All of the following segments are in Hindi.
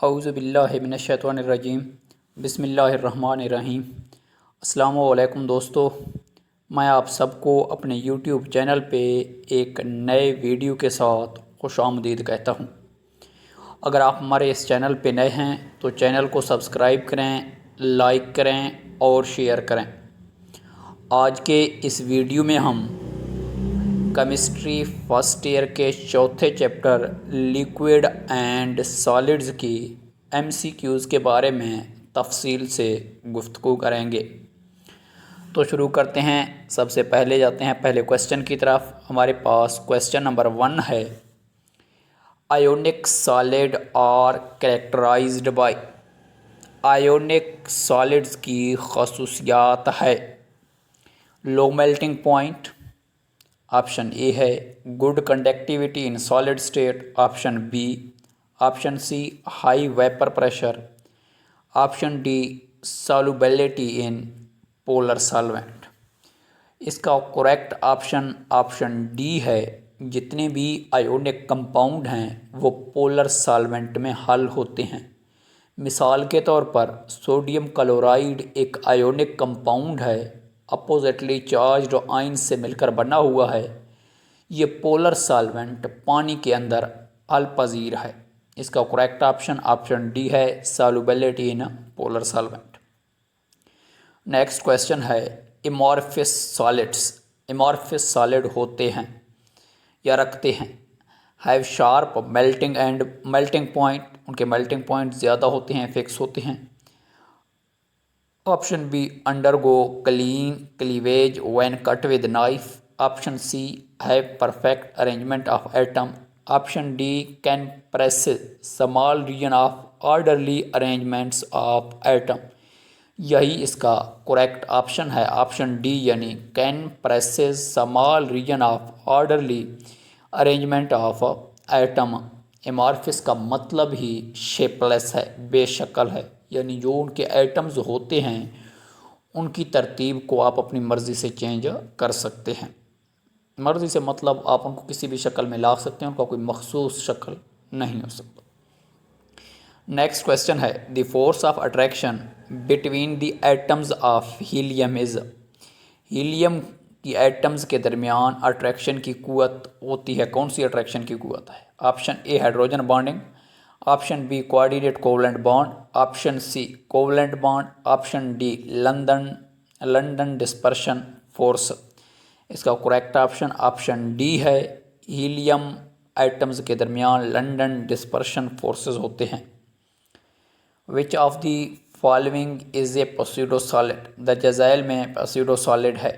औज़ु बिल्लाहि मिनश्शैतानिर्रजीम बिस्मिल्लाहिर्रहमानिर्रहीम। अस्सलामु अलैकुम दोस्तों, मैं आप सबको अपने यूट्यूब चैनल पे एक नए वीडियो के साथ खुशामदीद कहता हूँ। अगर आप हमारे इस चैनल पे नए हैं तो चैनल को सब्सक्राइब करें, लाइक करें और शेयर करें। आज के इस वीडियो में हम केमिस्ट्री फर्स्ट ईयर के चौथे चैप्टर लिक्विड एंड सॉलिड्स की एमसीक्यूज़ के बारे में तफसील से गुफ्तगू करेंगे। तो शुरू करते हैं। सबसे पहले जाते हैं पहले क्वेश्चन की तरफ। हमारे पास क्वेश्चन नंबर 1 है, ionic solid are characterized by. Ionic solids की खसूसियात है low melting point, option A है, good conductivity in solid state, option B, option C high vapour pressure, option D solubility in polar solvent. इसका करेक्ट ऑप्शन डी है। जितने भी आयोनिक कंपाउंड हैं वो पोलर सॉल्वेंट में हल होते हैं। मिसाल के तौर पर सोडियम क्लोराइड एक आयोनिक कंपाउंड है, अपोजिटली चार्ज्ड आयन से मिलकर बना हुआ है। ये पोलर सॉल्वेंट पानी के अंदर हल पजीर है। इसका करेक्ट ऑप्शन डी है, solubility in polar solvent. Next question है, इमॉर्फिस सॉलिड्स। इमॉर्फिस सॉलिड होते हैं या रखते हैं हैव शार्प मेल्टिंग पॉइंट। उनके मेल्टिंग पॉइंट ज़्यादा होते हैं, फिक्स होते हैं। Option B, undergo clean cleavage when cut with knife. Option C, have perfect arrangement of atom. Option D, can press small region of orderly arrangements of atom. यही इसका करेक्ट ऑप्शन है, ऑप्शन डी, यानी can presses small region of orderly arrangement of atom. Amorphous का मतलब ही शेपलेस है, बेशक्ल है, यानी जो उनके एटम्स होते हैं उनकी तरतीब को आप अपनी मर्ज़ी से चेंज कर सकते हैं। मर्ज़ी से मतलब आप उनको किसी भी शक्ल में ला सकते हैं, उनका कोई मखसूस शक्ल नहीं हो सकता। नेक्स्ट क्वेश्चन है, the force of attraction between the atoms of helium is. Helium की एटम्स के दरमियान अट्रैक्शन की कुव्वत होती है, कौन सी अट्रैक्शन की कुव्वत है? Option A, hydrogen bonding, option B, coordinate covalent bond, option C, covalent bond, option D, London dispersion force. इसका करेक्ट ऑप्शन डी है, हीलियम एटम्स के दरमियान लंदन डिस्पर्शन फोर्सेस होते हैं। Which of the following is a pseudo solid. दजाइल में प्सयूडो सॉलिड है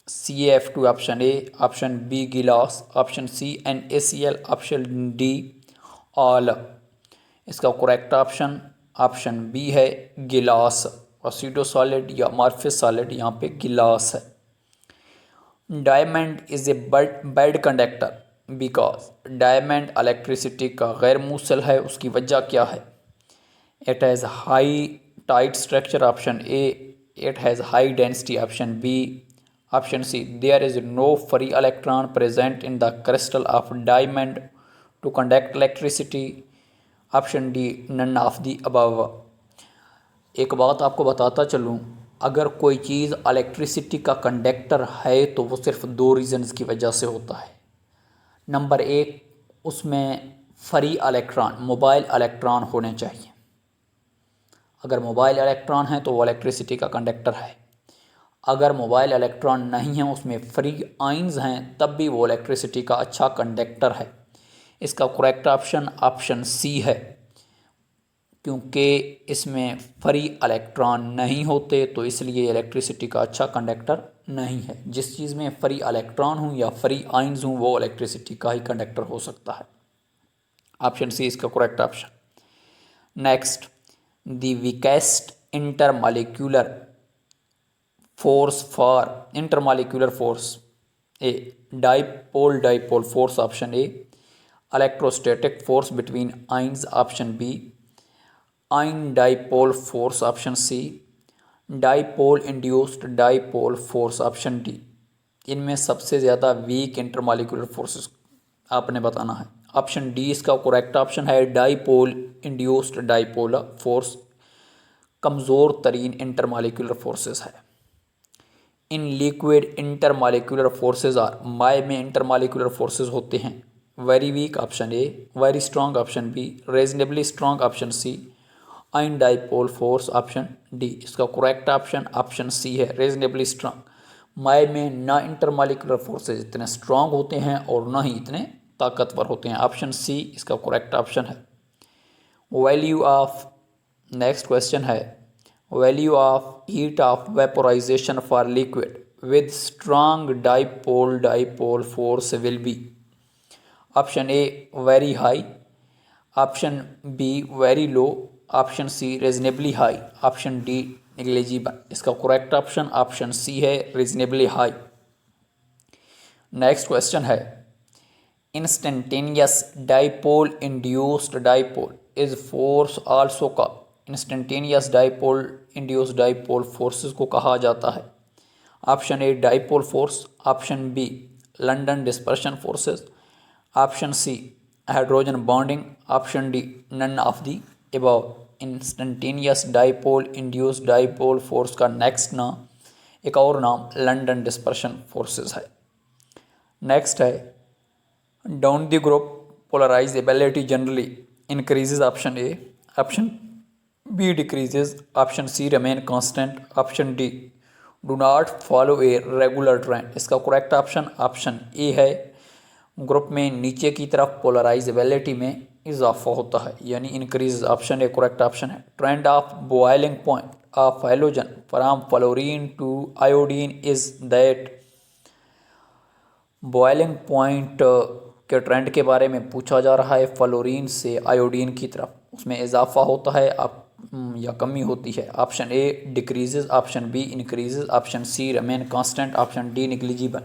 CaF2, option A, option B glass, option C NaCl, option D all. इसका करेक्ट ऑप्शन बी है, गिलास। प्सयूडो सॉलिड या अमॉर्फिस सॉलिड यहाँ पे गिलास है। Diamond is a bad conductor because. Diamond electricity का गैर मूसल है, उसकी वजह क्या है? It has high tight structure, option A, it has high density, option B, option C, there is no free electron present in the crystal of diamond to conduct electricity, option D, none of the above. एक बात आपको बताता चलूँ, अगर कोई चीज़ इलेक्ट्रिसिटी का कंडक्टर है तो वो सिर्फ दो रीज़न्स की वजह से होता है। नंबर एक, उसमें फ्री इलेक्ट्रॉन, मोबाइल इलेक्ट्रॉन होने चाहिए। अगर मोबाइल इलेक्ट्रॉन है तो वो इलेक्ट्रिसिटी का कंडक्टर है। अगर मोबाइल इलेक्ट्रॉन नहीं है, उसमें फ्री आयंस हैं, तब भी वो इलेक्ट्रिसिटी का अच्छा कंडक्टर है। इसका करेक्ट ऑप्शन सी है, क्योंकि इसमें फ्री इलेक्ट्रॉन नहीं होते तो इसलिए इलेक्ट्रिसिटी का अच्छा कंडक्टर नहीं है। जिस चीज़ में फ्री इलेक्ट्रॉन हो या फ्री आयंस हों वो इलेक्ट्रिसिटी का ही कंडक्टर हो सकता है। ऑप्शन सी इसका correct option. Next, the weakest intermolecular force a, dipole force, option A, electrostatic force between ions, option B, ion dipole force, option C, dipole induced dipole force, option D. इनमें सबसे ज़्यादा वीक इंटरमॉलिक्यूलर फोर्सेस आपने बताना है। ऑप्शन डी इसका करेक्ट ऑप्शन है। डाईपोल इंड्यूस्ड डाईपोलर फोर्स कमज़ोर तरीन इंटरमालिक्यूलर फोर्सेस है। In liquid intermolecular forces are, माय में इंटरमालिक्यूलर फोर्सेस होते हैं very week option A, very strong option B, reasonably strong option C, ion dipole force option D. इसका करेक्ट ऑप्शन ऑप्शन सी है, रीजनेबली स्ट्रॉन्ग। माय में ना इंटरमालिक्यूलर फोर्सेस इतने स्ट्रॉन्ग होते हैं और ना ही इतने ताकतवर होते हैं। ऑप्शन सी इसका करेक्ट ऑप्शन है। वैल्यू ऑफ, नेक्स्ट क्वेश्चन है, value of heat of vaporization for liquid with strong dipole force will be. Option A very high, option B very low, option C reasonably high, option D negligible. इसका करेक्ट ऑप्शन ऑप्शन सी है, रीजनेबली हाई। नेक्स्ट क्वेश्चन है, instantaneous dipole induced dipole is force also का। Instantaneous dipole induced dipole forces को कहा जाता है। Option A dipole force, option B London dispersion forces, option C hydrogen bonding, option D none of the above. Instantaneous dipole induced dipole force का नेक्स्ट नाम, एक और नाम लंडन डिस्पर्शन फोर्सेस है। नेक्स्ट है, down the group polarizability generally increases, option A, option B decreases, option C remain constant, option D do not follow a regular trend. इसका करेक्ट ऑप्शन ऑप्शन ए है, ग्रुप में नीचे की तरफ पोलराइजेबिलिटी में इजाफा होता है यानी increase. Option A correct option है। Trend of boiling point of halogen from fluorine to iodine is that. Boiling point के ट्रेंड के बारे में पूछा जा रहा है। फ्लोरीन से आयोडीन की तरफ उसमें इजाफा होता है या कमी होती है। Option A decreases, option B increases, option C remain constant, option D negligible.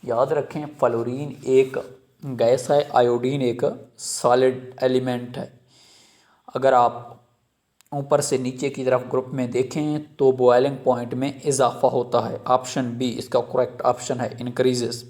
याद रखें फ्लोरीन एक गैस है, आयोडीन एक सॉलिड एलिमेंट है। अगर आप ऊपर से नीचे की तरफ ग्रुप में देखें तो बॉइलिंग पॉइंट में इजाफा होता है। ऑप्शन बी इसका करेक्ट ऑप्शन है, increases.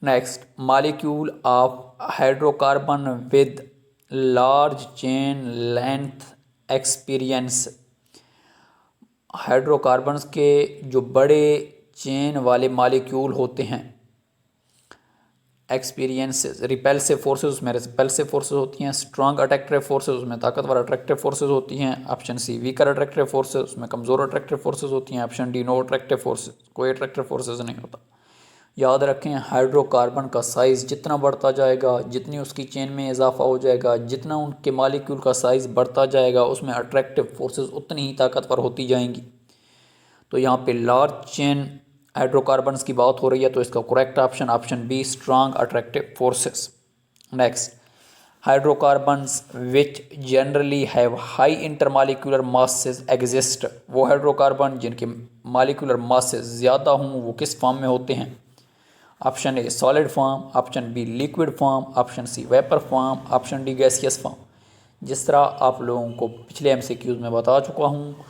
Next, molecule of hydrocarbon with large chain length experience. Hydrocarbons के जो बड़े चेन वाले मॉलिक्यूल होते हैं, एक्सपीरियंसेस, रिपेल्सिव फोर्सेस उसमें रिपेल्सिव फोर्सेस होती हैं, स्ट्रॉन्ग अट्रैक्टिव फोर्सेस उसमें ताकतवर अट्रैक्टिव फोर्सेस होती हैं, option C weaker attractive forces उसमें कमज़ोर अट्रैक्टिव फोर्सेस होती हैं, option D no attractive forces, कोई अट्रैक्टिव फोर्सेस नहीं होता। याद रखें हाइड्रोकार्बन का साइज़ जितना बढ़ता जाएगा, जितनी उसकी चेन में इजाफा हो जाएगा, जितना उनके मॉलिक्यूल का साइज़ बढ़ता जाएगा, उसमें अट्रैक्टिव फोर्सेस उतनी ही ताकतवर होती जाएंगी। तो यहाँ पे लार्ज चेन हाइड्रोकार्बन्स की बात हो रही है, तो इसका correct option option B strong attractive forces. Next, hydrocarbons which generally have high intermolecular masses exist. वो हाइड्रोकार्बन जिनके मॉलिक्यूलर मासेस ज़्यादा हों वो किस फॉर्म में होते हैं? Option A solid form, option B liquid form, option C vapour form, option D gaseous form. जिस तरह आप लोगों को पिछले एमसीक्यूज़ में बता चुका हूँ,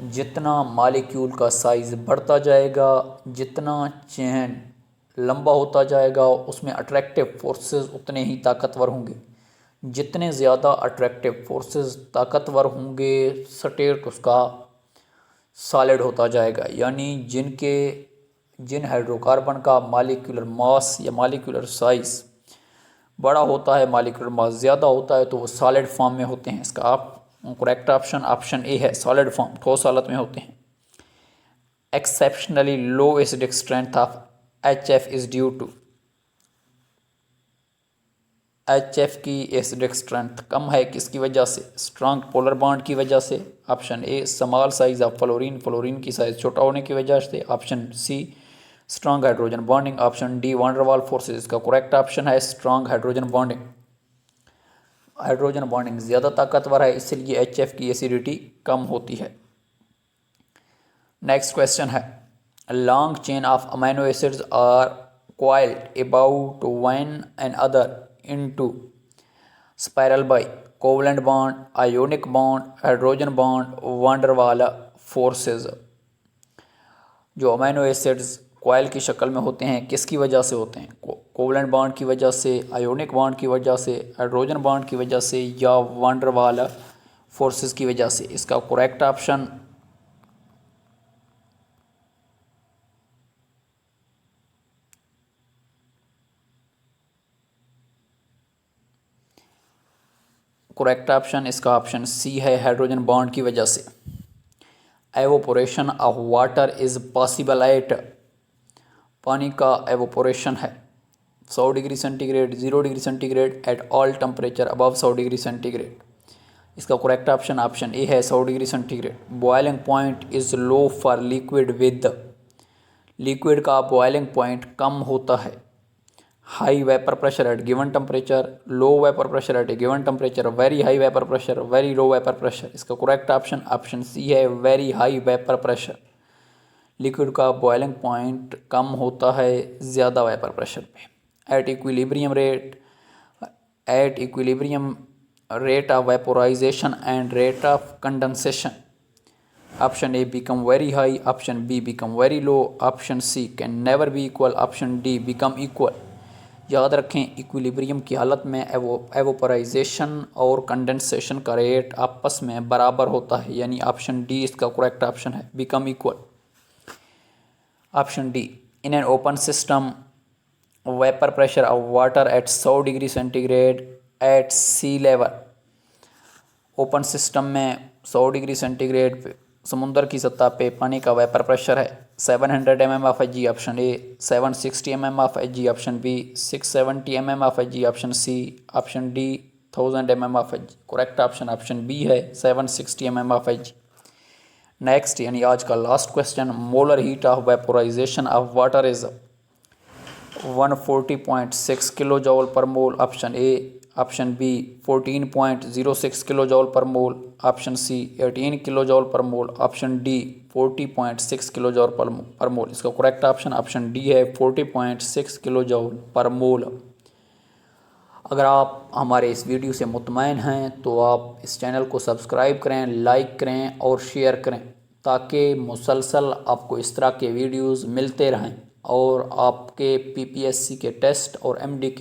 जितना मॉलिक्यूल का साइज़ बढ़ता जाएगा, जितना चेन लंबा होता जाएगा, उसमें अट्रैक्टिव फोर्सेस उतने ही ताकतवर होंगे। जितने ज़्यादा अट्रैक्टिव फोर्सेस ताकतवर होंगे, स्टेट उसका सॉलिड होता जाएगा। यानी जिन हाइड्रोकार्बन का मॉलिक्यूलर मास या मॉलिक्यूलर साइज़ बड़ा होता है, मॉलिक्यूलर मास ज़्यादा होता है, तो वो सॉलिड फॉर्म में होते हैं। इसका आप करेक्ट ऑप्शन ऑप्शन ए है, सॉलिड फॉर्म, ठोस हालत में होते हैं। Exceptionally low acidic strength of HF is due to. HF की एसिडिक स्ट्रेंथ कम है किसकी वजह से? स्ट्रॉन्ग पोलर बॉन्ड की वजह से। Option A small size of fluorine की साइज छोटा होने की वजह से। Option C strong hydrogen bonding, option D van der Waals forces. इसका करेक्ट ऑप्शन है strong hydrogen bonding. Hydrogen bonding ज़्यादा ताकतवर है, इसलिए HF की एसिडिटी कम होती है। नेक्स्ट क्वेश्चन है, long chain of amino acids are coiled about one another into spiral by covalent bond, ionic bond, hydrogen bond, van der Waals forces। जो अमीनो एसिड्स कॉयल की शक्ल में होते हैं किसकी वजह से होते हैं? कोवलेंट बॉन्ड की वजह से, आयोनिक बॉन्ड की वजह से, हाइड्रोजन बॉन्ड की वजह से या वान डेर वाल फोर्सेस की वजह से। इसका करेक्ट ऑप्शन इसका ऑप्शन सी है, हाइड्रोजन बॉन्ड की वजह से। Evaporation of water is possible at, पानी का एवोपोरेशन है 100 degree centigrade, 0 degree centigrade, at all temperature above 100 degree centigrade. इसका करेक्ट ऑप्शन ए है 100 degree centigrade. Boiling point is low for liquid with, liquid का बॉइलिंग पॉइंट कम होता है high vapour pressure at given temperature, low vapour pressure at A given temperature, very high vapour pressure, very low vapour pressure. इसका करेक्ट ऑप्शन सी है, very high vapour pressure. Liquid का बॉइलिंग पॉइंट कम होता है ज़्यादा वेपर प्रेशर पे। At equilibrium rate of vaporization and rate of condensation, option A become very high, option B become very low, option C can never be equal, option D become equal. याद रखें, इक्विलिब्रियम की हालत में एवोपराइजेशन और कंडेंसेशन का रेट आपस में बराबर होता है, यानी ऑप्शन डी इसका करेक्ट ऑप्शन है, become equal. Option D, in an open system vapour pressure of water at 100 degree centigrade at sea level, open system में 100 डिग्री सेंटीग्रेड पे समुद्र की सतह पे पानी का वेपर प्रेशर है 700 mm of H G, option A, 760 mm of H G, option B, 670 mm of H G, option C, option D 1000 mm of H G. Correct option B है 760 mm of H G. Next यानी आज का last question, molar heat of vaporization of water is 140.6 kilo joule per mole, option A, option B 14.06 kilo joule per mole, option C 18 kilo joule per mole, option D 40.6 kilo joule per मोल। इसका करेक्ट ऑप्शन डी है 40.6 किलो जॉल पर मोल। अगर आप हमारे इस वीडियो से मुतमईन हैं तो आप इस चैनल को सब्सक्राइब करें, लाइक करें और शेयर करें, ताकि मुसलसल आपको इस तरह के वीडियोस मिलते रहें और आपके पीपीएससी के टेस्ट और एमडी के